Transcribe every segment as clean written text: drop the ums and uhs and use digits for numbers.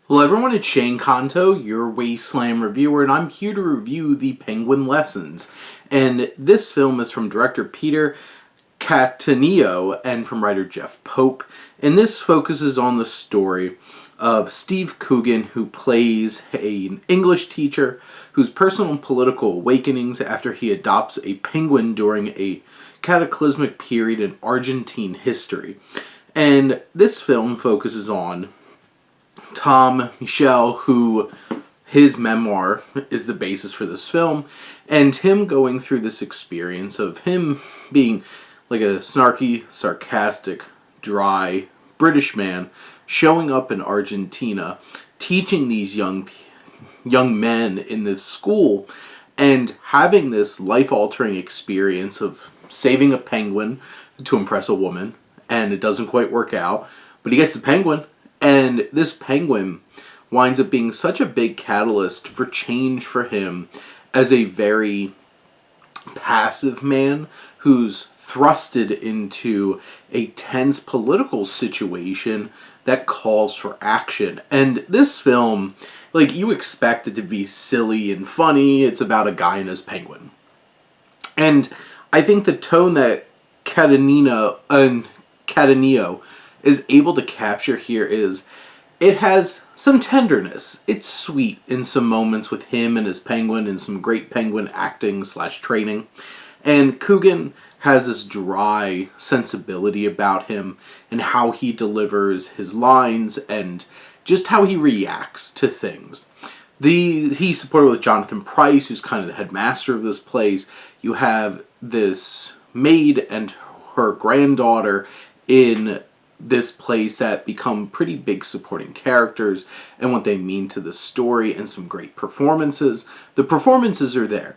Hello everyone, it's Shane Kanto, your Wasteland reviewer, and I'm here to review The Penguin Lessons. And this film is from director Peter Cattaneo and from writer Jeff Pope. And this focuses on the story of Steve Coogan, who plays an English teacher whose personal and political awakenings after he adopts a penguin during a cataclysmic period in Argentine history. And this film focuses on Tom Michel, who his memoir is the basis for this film, and him going through this experience of him being like a snarky, sarcastic, dry British man showing up in Argentina, teaching these young men in this school, and having this life-altering experience of saving a penguin to impress a woman, and it doesn't quite work out, but he gets the penguin. And this penguin winds up being such a big catalyst for change for him as a very passive man who's thrusted into a tense political situation that calls for action. And this film, like, you expect it to be silly and funny. It's about a guy and his penguin. And I think the tone that Cattaneo is able to capture here is it has some tenderness. It's sweet in some moments with him and his penguin and some great penguin acting / training. And Coogan has this dry sensibility about him and how he delivers his lines and just how he reacts to things. He's supported with Jonathan Pryce, who's kind of the headmaster of this place. You have this maid and her granddaughter in this place that become pretty big supporting characters and what they mean to the story, and some great performances. The performances are there.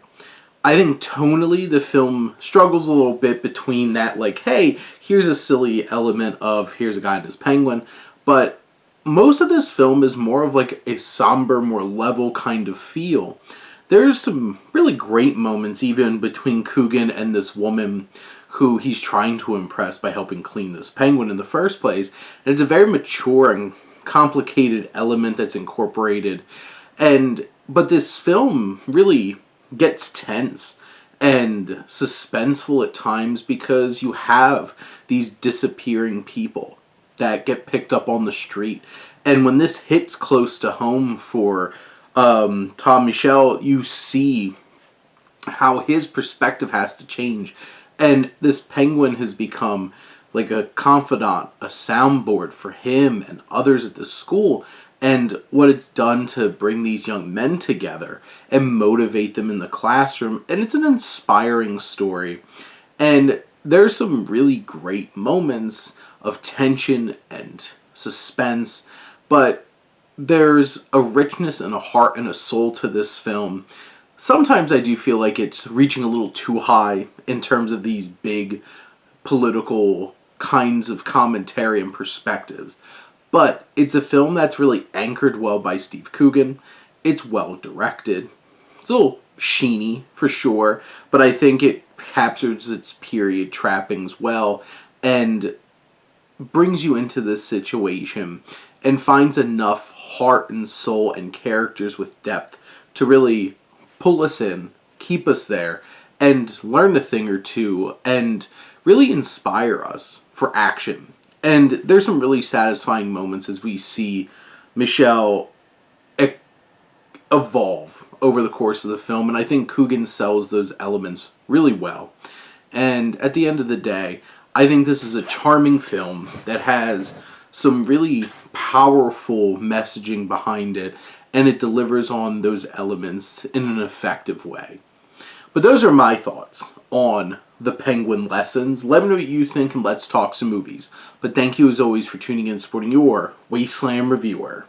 I think tonally the film struggles a little bit between that, like, hey, here's a silly element of here's a guy and his penguin, but most of this film is more of like a somber, more level kind of feel. There's some really great moments even between Coogan and this woman who he's trying to impress by helping clean this penguin in the first place. And it's a very mature and complicated element that's incorporated. But this film really gets tense and suspenseful at times because you have these disappearing people that get picked up on the street. And when this hits close to home for Tom Michel, you see how his perspective has to change. And this penguin has become like a confidant, a soundboard for him and others at the school, and what it's done to bring these young men together and motivate them in the classroom. And it's an inspiring story. And there's some really great moments of tension and suspense, but there's a richness and a heart and a soul to this film. Sometimes I do feel like it's reaching a little too high in terms of these big political kinds of commentary and perspectives. But it's a film that's really anchored well by Steve Coogan. It's well directed. It's a little sheeny for sure, but I think it captures its period trappings well and brings you into this situation and finds enough heart and soul and characters with depth to really pull us in, keep us there, and learn a thing or two, and really inspire us for action. And there's some really satisfying moments as we see Michel evolve over the course of the film, and I think Coogan sells those elements really well. And at the end of the day, I think this is a charming film that has some really powerful messaging behind it, and it delivers on those elements in an effective way. But those are my thoughts on The Penguin Lessons. Let me know what you think, and let's talk some movies. But thank you as always for tuning in and supporting your Wasteland reviewer.